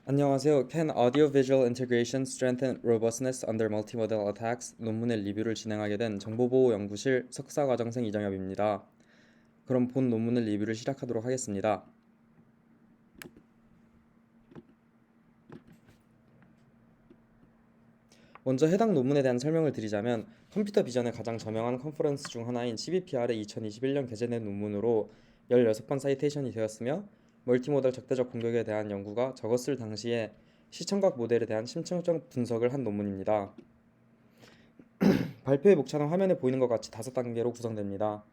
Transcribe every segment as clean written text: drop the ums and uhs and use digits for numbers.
안녕하세요. Can Audio-Visual Integration Strengthen Robustness Under Multimodal Attacks? 논문의 리뷰를 진행하게 된 정보보호 연구실 석사과정생 이정엽입니다. 그럼 본 논문의 리뷰를 시작하도록 하겠습니다. 먼저 해당 논문에 대한 설명을 드리자면 컴퓨터 비전의 가장 저명한 컨퍼런스 중 하나인 CVPR의 2021년 게재된 논문으로 16번 사이테이션이 되었으며 멀티모달 적대적 공격에 대한 연구가 적었을 당시에 시청각 모델에 대한 심층적 분석을 한 논문입니다. 발표의 목차는 화면에 보이는 것 같이 5단계로 구성됩니다.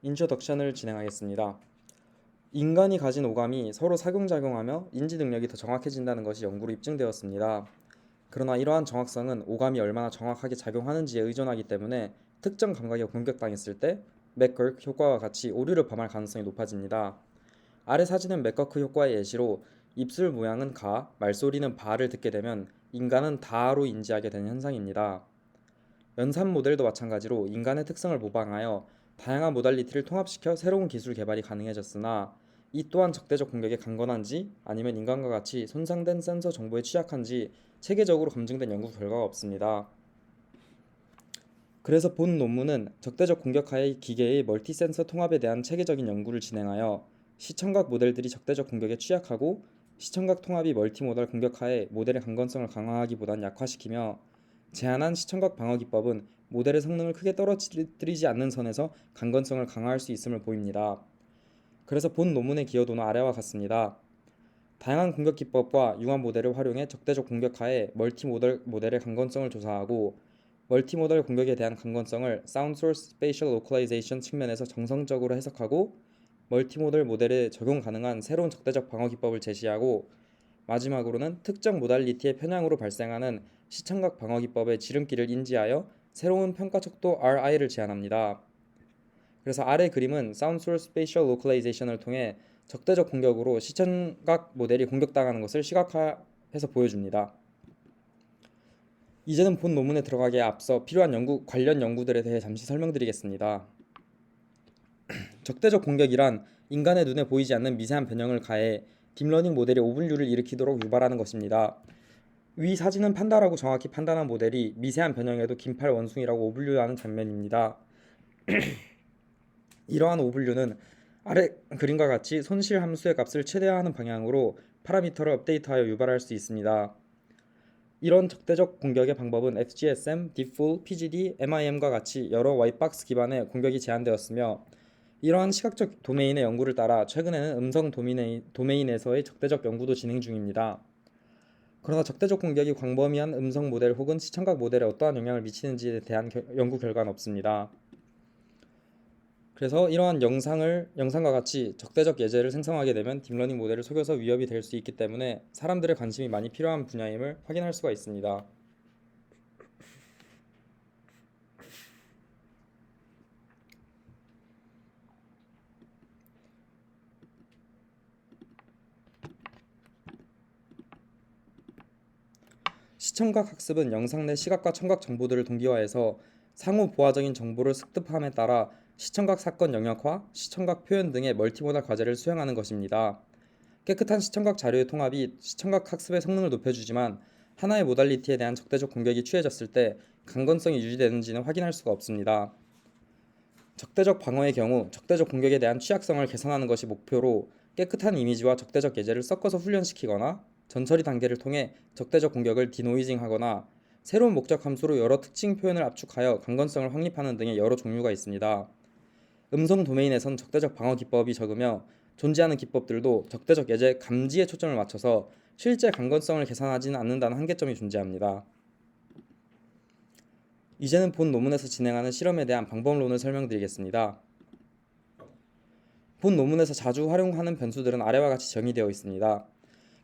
인tro덕션을 진행하겠습니다. 인간이 가진 오감이 서로 작용하며 인지 능력이 더 정확해진다는 것이 연구로 입증되었습니다. 그러나 이러한 정확성은 오감이 얼마나 정확하게 작용하는지에 의존하기 때문에 특정 감각에 공격당했을 때 맥거크 효과와 같이 오류를 범할 가능성이 높아집니다. 아래 사진은 맥거크 효과의 예시로 입술 모양은 가, 말소리는 바를 듣게 되면 인간은 다로 인지하게 되는 현상입니다. 연산 모델도 마찬가지로 인간의 특성을 모방하여 다양한 모달리티를 통합시켜 새로운 기술 개발이 가능해졌으나 이 또한 적대적 공격에 강건한지 아니면 인간과 같이 손상된 센서 정보에 취약한지 체계적으로 검증된 연구 결과가 없습니다. 그래서 본 논문은 적대적 공격하의 기계의 멀티 센서 통합에 대한 체계적인 연구를 진행하여 시청각 모델들이 적대적 공격에 취약하고 시청각 통합이 멀티모달 공격하에 모델의 강건성을 강화하기보단 약화시키며 제한한 시청각 방어 기법은 모델의 성능을 크게 떨어뜨리지 않는 선에서 강건성을 강화할 수 있음을 보입니다. 그래서 본 논문의 기여도는 아래와 같습니다. 다양한 공격 기법과 융합 모델을 활용해 적대적 공격하에 모델의 강건성을 조사하고 멀티모달 공격에 대한 강건성을 Sound Source Spatial Localization 측면에서 정성적으로 해석하고 멀티모달 모델에 적용 가능한 새로운 적대적 방어 기법을 제시하고 마지막으로는 특정 모달리티의 편향으로 발생하는 시청각 방어 기법의 지름길을 인지하여 새로운 평가 척도 RI를 제안합니다. 그래서 아래 그림은 Sound Source Spatial Localization을 통해 적대적 공격으로 시청각 모델이 공격당하는 것을 시각화해서 보여줍니다. 이제는 본 논문에 들어가기에 앞서 필요한 관련 연구들에 대해 잠시 설명드리겠습니다. 적대적 공격이란 인간의 눈에 보이지 않는 미세한 변형을 가해 딥러닝 모델이 오분류를 일으키도록 유발하는 것입니다. 위 사진은 판다라고 정확히 판단한 모델이 미세한 변형에도 긴팔 원숭이라고 오분류하는 장면입니다. 이러한 오분류는 아래 그림과 같이 손실 함수의 값을 최대화하는 방향으로 파라미터를 업데이트하여 유발할 수 있습니다. 이런 적대적 공격의 방법은 FGSM, Diffool, PGD, MIM과 같이 여러 화이트박스 기반의 공격이 제한되었으며 이러한 시각적 도메인의 연구를 따라 최근에는 음성 도메인에서의 적대적 연구도 진행 중입니다. 그러나 적대적 공격이 광범위한 음성 모델 혹은 시청각 모델에 어떠한 영향을 미치는지에 대한 연구 결과는 없습니다. 그래서 이러한 영상과 같이 적대적 예제를 생성하게 되면 딥러닝 모델을 속여서 위협이 될 수 있기 때문에 사람들의 관심이 많이 필요한 분야임을 확인할 수가 있습니다. 시청각 학습은 영상 내 시각과 청각 정보들을 동기화해서 상호 보화적인 정보를 습득함에 따라 시청각 사건 영역화, 시청각 표현 등의 멀티모달 과제를 수행하는 것입니다. 깨끗한 시청각 자료의 통합이 시청각 학습의 성능을 높여주지만 하나의 모달리티에 대한 적대적 공격이 취해졌을 때 강건성이 유지되는지는 확인할 수가 없습니다. 적대적 방어의 경우 적대적 공격에 대한 취약성을 개선하는 것이 목표로 깨끗한 이미지와 적대적 예제를 섞어서 훈련시키거나 전처리 단계를 통해 적대적 공격을 디노이징하거나 새로운 목적 함수로 여러 특징 표현을 압축하여 강건성을 확립하는 등의 여러 종류가 있습니다. 음성 도메인에선 적대적 방어 기법이 적으며 존재하는 기법들도 적대적 예제 감지에 초점을 맞춰서 실제 강건성을 계산하지는 않는다는 한계점이 존재합니다. 이제는 본 논문에서 진행하는 실험에 대한 방법론을 설명드리겠습니다. 본 논문에서 자주 활용하는 변수들은 아래와 같이 정의되어 있습니다.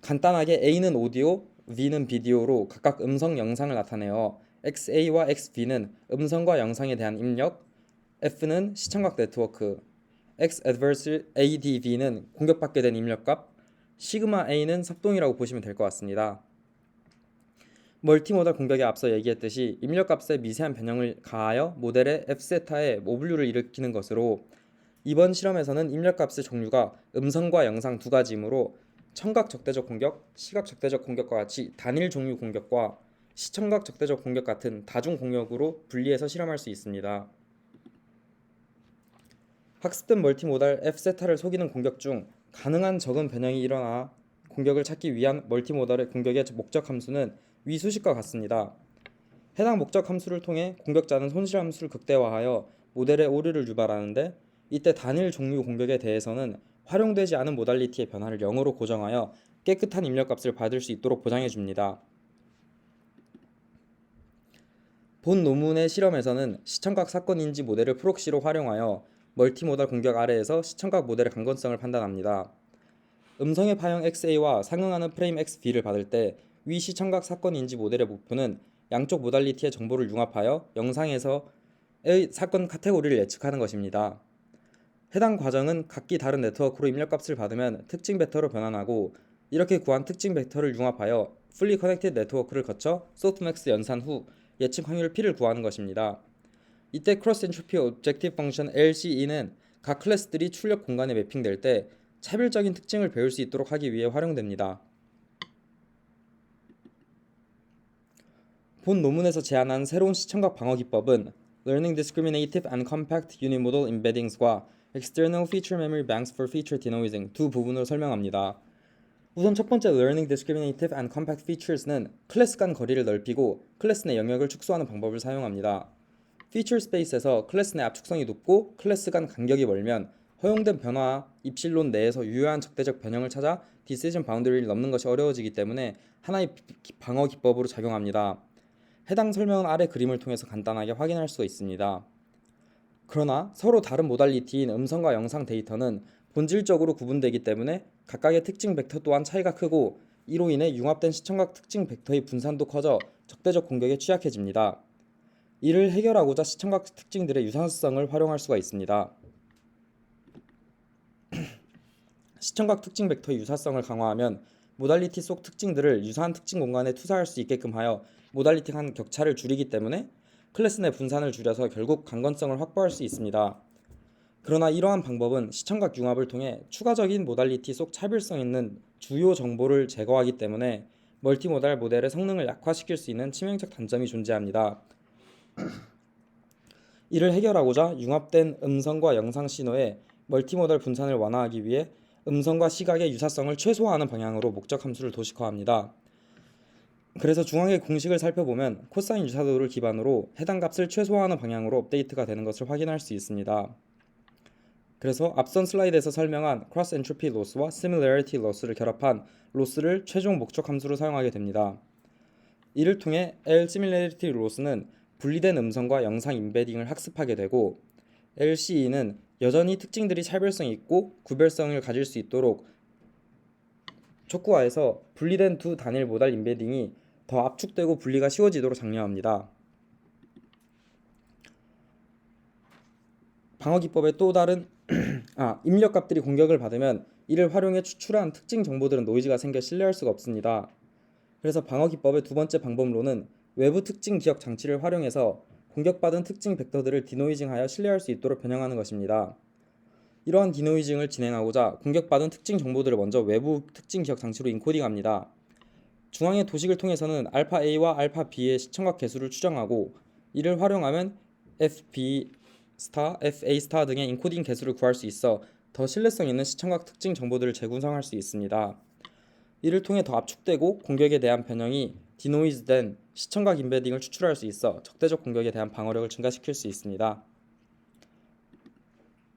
간단하게 A는 오디오, V는 비디오로 각각 음성, 영상을 나타내어 XA와 XB는 음성과 영상에 대한 입력, F는 시청각 네트워크, X adverse ADV는 공격받게 된 입력값, 시그마 A는 섭동이라고 보시면 될 것 같습니다. 멀티모달 공격에 앞서 얘기했듯이 입력값에 미세한 변형을 가하여 모델의 F세타에 오분류를 일으키는 것으로 이번 실험에서는 입력값의 종류가 음성과 영상 두 가지이므로 청각 적대적 공격, 시각 적대적 공격과 같이 단일 종류 공격과 시청각 적대적 공격 같은 다중 공격으로 분리해서 실험할 수 있습니다. 학습된 멀티모달 F세타를 속이는 공격 중 가능한 적은 변형이 일어나 공격을 찾기 위한 멀티모달의 공격의 목적 함수는 위 수식과 같습니다. 해당 목적 함수를 통해 공격자는 손실 함수를 극대화하여 모델의 오류를 유발하는데, 이때 단일 종류 공격에 대해서는 활용되지 않은 모달리티의 변화를 0으로 고정하여 깨끗한 입력값을 받을 수 있도록 보장해 줍니다. 본 논문의 실험에서는 시청각 사건 인지 모델을 프록시로 활용하여 멀티모달 공격 아래에서 시청각 모델의 강건성을 판단합니다. 음성의 파형 XA와 상응하는 프레임 XB를 받을 때 위 시청각 사건 인지 모델의 목표는 양쪽 모달리티의 정보를 융합하여 영상에서의 사건 카테고리를 예측하는 것입니다. 해당 과정은 각기 다른 네트워크로 입력값을 받으면 특징 벡터로 변환하고, 이렇게 구한 특징 벡터를 융합하여 풀리 커넥티드 네트워크를 거쳐 소프트맥스 연산 후 예측 확률 P를 구하는 것입니다. 이때 크로스 엔트로피 오브젝티브 펑션 LCE는 각 클래스들이 출력 공간에 매핑될 때 차별적인 특징을 배울 수 있도록 하기 위해 활용됩니다. 본 논문에서 제안한 새로운 시청각 방어 기법은 Learning Discriminative and Compact Unimodal Embeddings과 External Feature Memory Banks for Feature Denoising 두 부분으로 설명합니다. 우선 첫 번째 Learning Discriminative and Compact Features는 클래스 간 거리를 넓히고 클래스 내 영역을 축소하는 방법을 사용합니다. Feature Space에서 클래스 내 압축성이 높고 클래스 간 간격이 멀면 허용된 변화 입실론 내에서 유효한 적대적 변형을 찾아 Decision Boundary를 넘는 것이 어려워지기 때문에 하나의 방어 기법으로 작용합니다. 해당 설명은 아래 그림을 통해서 간단하게 확인할 수 있습니다. 그러나 서로 다른 모달리티인 음성과 영상 데이터는 본질적으로 구분되기 때문에 각각의 특징 벡터 또한 차이가 크고, 이로 인해 융합된 시청각 특징 벡터의 분산도 커져 적대적 공격에 취약해집니다. 이를 해결하고자 시청각 특징들의 유사성을 활용할 수가 있습니다. 시청각 특징 벡터의 유사성을 강화하면 모달리티 속 특징들을 유사한 특징 공간에 투사할 수 있게끔 하여 모달리티 간 격차를 줄이기 때문에 클래스 내 분산을 줄여서 결국 강건성을 확보할 수 있습니다. 그러나 이러한 방법은 시청각 융합을 통해 추가적인 모달리티 속 차별성 있는 주요 정보를 제거하기 때문에 멀티모달 모델의 성능을 약화시킬 수 있는 치명적 단점이 존재합니다. 이를 해결하고자 융합된 음성과 영상 신호의 멀티모달 분산을 완화하기 위해 음성과 시각의 유사성을 최소화하는 방향으로 목적 함수를 도식화합니다. 그래서 중앙의 공식을 살펴보면 코사인 유사도를 기반으로 해당 값을 최소화하는 방향으로 업데이트가 되는 것을 확인할 수 있습니다. 그래서 앞선 슬라이드에서 설명한 크로스 엔트로피 로스와 시밀러리티 로스를 결합한 로스를 최종 목적 함수로 사용하게 됩니다. 이를 통해 L 시밀러리티 로스는 분리된 음성과 영상 임베딩을 학습하게 되고, LCE는 여전히 특징들이 차별성이 있고 구별성을 가질 수 있도록 촉구하여서 분리된 두 단일 모달 임베딩이 더 압축되고 분리가 쉬워지도록 장려합니다. 방어 기법의 또 다른 입력값들이 공격을 받으면 이를 활용해 추출한 특징 정보들은 노이즈가 생겨 신뢰할 수가 없습니다. 그래서 방어 기법의 두 번째 방법론은 외부 특징 기억 장치를 활용해서 공격받은 특징 벡터들을 디노이징하여 신뢰할 수 있도록 변형하는 것입니다. 이러한 디노이징을 진행하고자 공격받은 특징 정보들을 먼저 외부 특징 기억 장치로 인코딩합니다. 중앙의 도식을 통해서는 알파 A와 알파 B의 시청각 개수를 추정하고, 이를 활용하면 FB 스타, FA 스타 등의 인코딩 개수를 구할 수 있어 더 신뢰성 있는 시청각 특징 정보들을 재구성할 수 있습니다. 이를 통해 더 압축되고 공격에 대한 변형이 디노이즈된 시청각 임베딩을 추출할 수 있어 적대적 공격에 대한 방어력을 증가시킬 수 있습니다.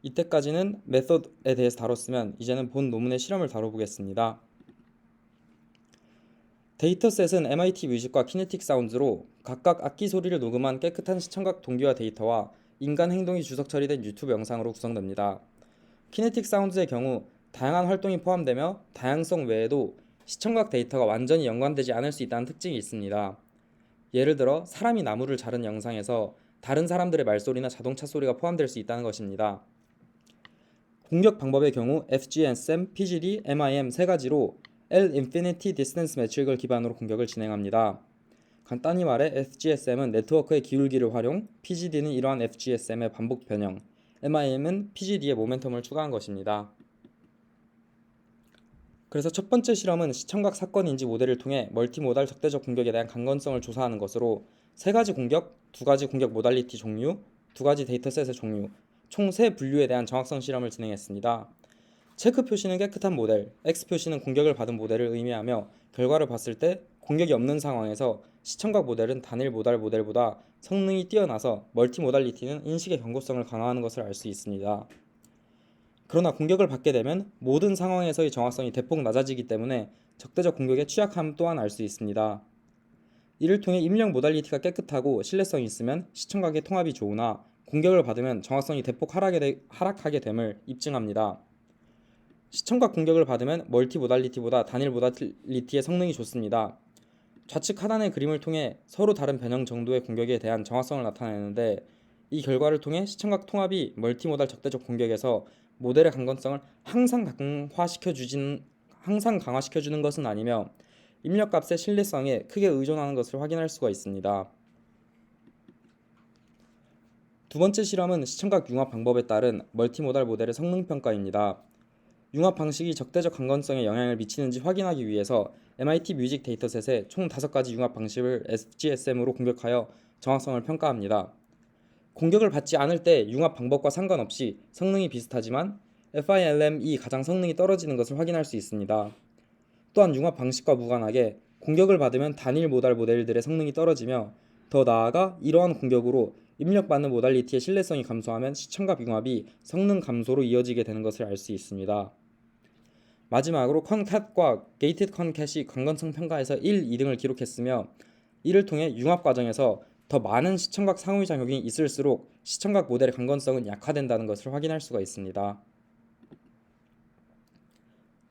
이때까지는 메소드에 대해서 다뤘으면 이제는 본 논문의 실험을 다뤄보겠습니다. 데이터셋은 MIT 뮤직과 키네틱 사운드로 각각 악기 소리를 녹음한 깨끗한 시청각 동기화 데이터와 인간 행동이 주석 처리된 유튜브 영상으로 구성됩니다. 키네틱 사운드의 경우 다양한 활동이 포함되며 다양성 외에도 시청각 데이터가 완전히 연관되지 않을 수 있다는 특징이 있습니다. 예를 들어 사람이 나무를 자른 영상에서 다른 사람들의 말소리나 자동차 소리가 포함될 수 있다는 것입니다. 공격 방법의 경우 FGSM, PGD, MIM 세 가지로 L Infinity Distance 매트릭을 기반으로 공격을 진행합니다. 간단히 말해 FGSM은 네트워크의 기울기를 활용, PGD는 이러한 FGSM의 반복 변형, MIM은 PGD의 모멘텀을 추가한 것입니다. 그래서 첫 번째 실험은 시청각 사건 인지 모델을 통해 멀티모달 적대적 공격에 대한 강건성을 조사하는 것으로 세 가지 공격, 두 가지 공격 모달리티 종류, 두 가지 데이터셋의 종류, 총 세 분류에 대한 정확성 실험을 진행했습니다. 체크 표시는 깨끗한 모델, X 표시는 공격을 받은 모델을 의미하며 결과를 봤을 때 공격이 없는 상황에서 시청각 모델은 단일 모달 모델보다 성능이 뛰어나서 멀티모달리티는 인식의 경고성을 강화하는 것을 알 수 있습니다. 그러나 공격을 받게 되면 모든 상황에서의 정확성이 대폭 낮아지기 때문에 적대적 공격에 취약함 또한 알 수 있습니다. 이를 통해 입력 모달리티가 깨끗하고 신뢰성이 있으면 시청각의 통합이 좋으나 공격을 받으면 정확성이 대폭 하락하게 됨을 입증합니다. 시청각 공격을 받으면 멀티 모달리티보다 단일 모달리티의 성능이 좋습니다. 좌측 하단의 그림을 통해 서로 다른 변형 정도의 공격에 대한 정확성을 나타내는데 이 결과를 통해 시청각 통합이 멀티모달 적대적 공격에서 모델의 강건성을 항상 강화시켜주는 것은 아니며 입력값의 신뢰성에 크게 의존하는 것을 확인할 수가 있습니다. 두 번째 실험은 시청각 융합 방법에 따른 멀티모달 모델의 성능 평가입니다. 융합 방식이 적대적 강건성에 영향을 미치는지 확인하기 위해서 MIT 뮤직 데이터셋의 총 5가지 융합 방식을 SGSM으로 공격하여 정확성을 평가합니다. 공격을 받지 않을 때 융합 방법과 상관없이 성능이 비슷하지만 FILM이 가장 성능이 떨어지는 것을 확인할 수 있습니다. 또한 융합 방식과 무관하게 공격을 받으면 단일 모달 모델들의 성능이 떨어지며 더 나아가 이러한 공격으로 입력받는 모달리티의 신뢰성이 감소하면 시청각 융합이 성능 감소로 이어지게 되는 것을 알 수 있습니다. 마지막으로 컨캣과 게이티드 컨캣이 강건성 평가에서 1, 2등을 기록했으며 이를 통해 융합 과정에서 더 많은 시청각 상호작용이 있을수록 시청각 모델의 강건성은 약화된다는 것을 확인할 수가 있습니다.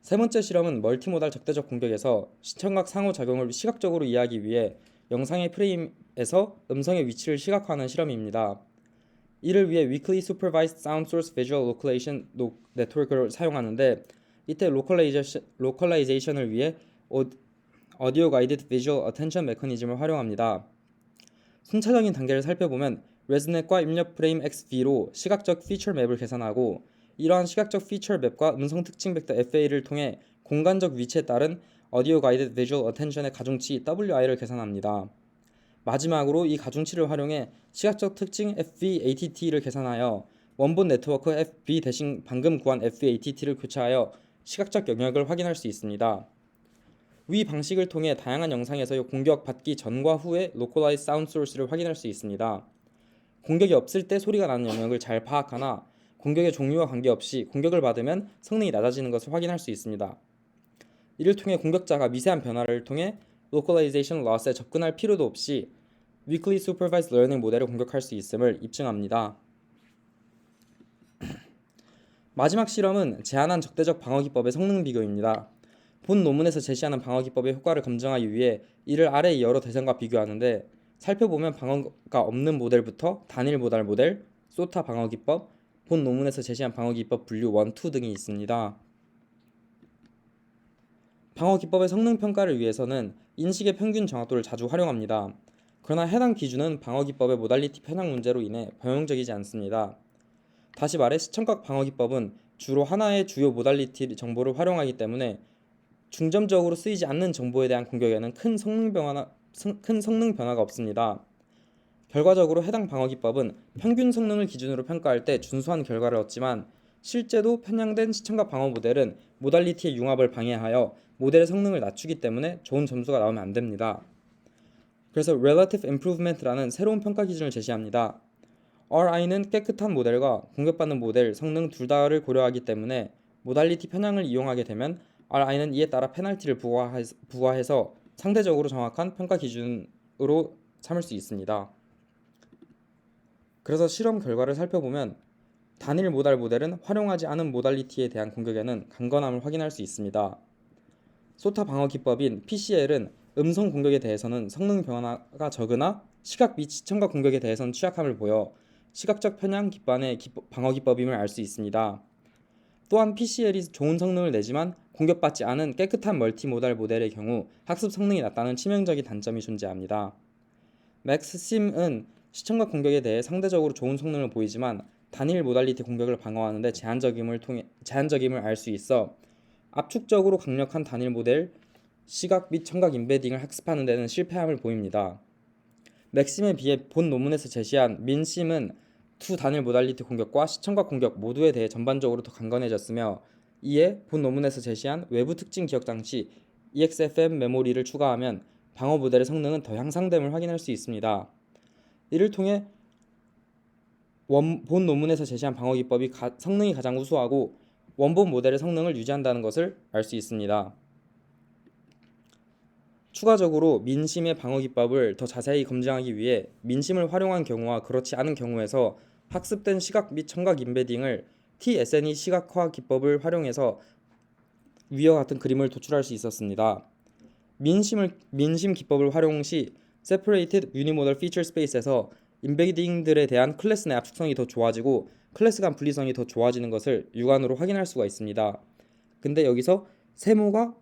세 번째 실험은 멀티모달 적대적 공격에서 시청각 상호작용을 시각적으로 이해하기 위해 영상의 프레임에서 음성의 위치를 시각화하는 실험입니다. 이를 위해 Weakly Supervised Sound Source Visual Localization Network를 사용하는데 이때 로컬라이제이션을 위해 Audio Guided Visual Attention 메커니즘을 활용합니다. 순차적인 단계를 살펴보면 레즈넷과 입력 프레임 XV로 시각적 피처 맵을 계산하고 이러한 시각적 피처 맵과 음성 특징 벡터 FA를 통해 공간적 위치에 따른 Audio Guided Visual Attention의 가중치 WI를 계산합니다. 마지막으로 이 가중치를 활용해 시각적 특징 FVATT를 계산하여 원본 네트워크 FB 대신 방금 구한 FVATT를 교차하여 시각적 영역을 확인할 수 있습니다. 위 방식을 통해 다양한 영상에서의 공격 받기 전과 후의 Localized Sound Source를 확인할 수 있습니다. 공격이 없을 때 소리가 나는 영역을 잘 파악하나 공격의 종류와 관계없이 공격을 받으면 성능이 낮아지는 것을 확인할 수 있습니다. 이를 통해 공격자가 미세한 변화를 통해 Localization Loss에 접근할 필요도 없이 Weakly Supervised Learning 모델을 공격할 수 있음을 입증합니다. 마지막 실험은 제한한 적대적 방어 기법의 성능 비교입니다. 본 논문에서 제시하는 방어 기법의 효과를 검증하기 위해 이를 아래의 여러 대상과 비교하는데 살펴보면 방어가 없는 모델부터 단일 모달 모델, 소타 방어 기법, 본 논문에서 제시한 방어 기법 분류 1, 2 등이 있습니다. 방어 기법의 성능 평가를 위해서는 인식의 평균 정확도를 자주 활용합니다. 그러나 해당 기준은 방어 기법의 모달리티 편향 문제로 인해 범용적이지 않습니다. 다시 말해 시청각 방어 기법은 주로 하나의 주요 모달리티 정보를 활용하기 때문에 중점적으로 쓰이지 않는 정보에 대한 공격에는 큰 성능 변화가 없습니다. 결과적으로 해당 방어 기법은 평균 성능을 기준으로 평가할 때 준수한 결과를 얻지만 실제로 편향된 시청각 방어 모델은 모달리티의 융합을 방해하여 모델의 성능을 낮추기 때문에 좋은 점수가 나오면 안 됩니다. 그래서 Relative Improvement라는 새로운 평가 기준을 제시합니다. RI는 깨끗한 모델과 공격받는 모델 성능 둘 다를 고려하기 때문에 모달리티 편향을 이용하게 되면 RI는 이에 따라 페널티를 부과해서 상대적으로 정확한 평가 기준으로 삼을 수 있습니다. 그래서 실험 결과를 살펴보면 단일 모달 모델은 활용하지 않은 모달리티에 대한 공격에는 강건함을 확인할 수 있습니다. 소타 방어 기법인 PCL은 음성 공격에 대해서는 성능 변화가 적으나 시각 및 시청각 공격에 대해서는 취약함을 보여 시각적 편향 기반의 방어 기법임을 알 수 있습니다. 또한 PCL이 좋은 성능을 내지만 공격받지 않은 깨끗한 멀티모달 모델의 경우 학습 성능이 낮다는 치명적인 단점이 존재합니다. 맥스심은 시청각 공격에 대해 상대적으로 좋은 성능을 보이지만 단일 모달리티 공격을 방어하는 데 제한적임을 알 수 있어 압축적으로 강력한 단일 모델, 시각 및 청각 임베딩을 학습하는 데는 실패함을 보입니다. 맥심에 비해 본 논문에서 제시한 민심은 투 단일 모달리티 공격과 시청각 공격 모두에 대해 전반적으로 더 강건해졌으며, 이에 본 논문에서 제시한 외부 특징 기억 장치 EXFM 메모리를 추가하면 방어 모델의 성능은 더 향상됨을 확인할 수 있습니다. 이를 통해 본 논문에서 제시한 방어 기법이 성능이 가장 우수하고 원본 모델의 성능을 유지한다는 것을 알 수 있습니다. 추가적으로 민심의 방어 기법을 더 자세히 검증하기 위해 민심을 활용한 경우와 그렇지 않은 경우에서 학습된 시각 및 청각 임베딩을 TSNE 시각화 기법을 활용해서 위와 같은 그림을 도출할 수 있었습니다. 민심 기법을 활용 시 Separated Unimodal Feature Space에서 임베딩들에 대한 클래스 내 압축성이 더 좋아지고 클래스 간 분리성이 더 좋아지는 것을 육안으로 확인할 수가 있습니다. 근데 여기서 세모가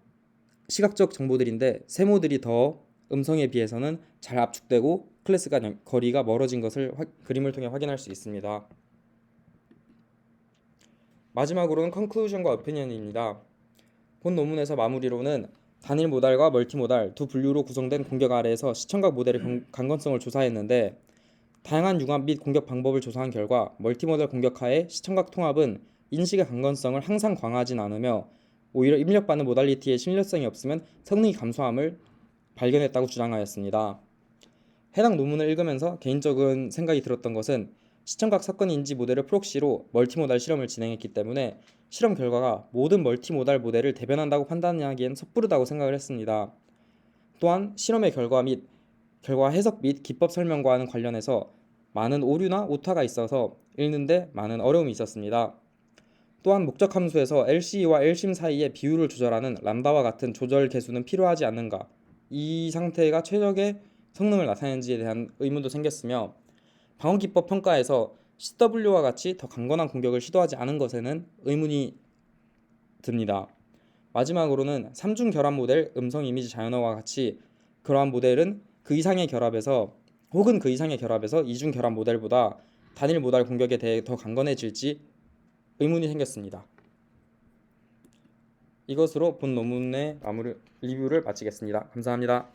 시각적 정보들인데 세모들이 더 음성에 비해서는 잘 압축되고 클래스 간 거리가 멀어진 것을 그림을 통해 확인할 수 있습니다. 마지막으로는 컨클루전과 오피니언입니다. 본 논문에서 마무리로는 단일 모달과 멀티모달 두 분류로 구성된 공격 아래에서 시청각 모델의 강건성을 조사했는데, 다양한 융합 및 공격 방법을 조사한 결과 멀티모달 공격하에 시청각 통합은 인식의 강건성을 항상 강화하진 않으며 오히려 입력받는 모달리티의 신뢰성이 없으면 성능이 감소함을 발견했다고 주장하였습니다. 해당 논문을 읽으면서 개인적인 생각이 들었던 것은 시청각 사건 인지 모델을 프록시로 멀티모달 실험을 진행했기 때문에 실험 결과가 모든 멀티모달 모델을 대변한다고 판단하기엔 섣부르다고 생각을 했습니다. 또한 실험의 결과 해석 및 기법 설명과는 관련해서 많은 오류나 오타가 있어서 읽는데 많은 어려움이 있었습니다. 또한 목적 함수에서 LC와 LC임 사이의 비율을 조절하는 람다와 같은 조절 계수는 필요하지 않는가, 이 상태가 최적의 성능을 나타내는지에 대한 의문도 생겼으며, 방어기법 평가에서 CW와 같이 더 강건한 공격을 시도하지 않은 것에는 의문이 듭니다. 마지막으로는 3중 결합 모델 음성 이미지 자연어와 같이 그러한 모델은 그 이상의 결합에서 2중 결합 모델보다 단일 모달 공격에 대해 더 강건해질지 의문이 생겼습니다. 이것으로 본 논문의 리뷰를 마치겠습니다. 감사합니다.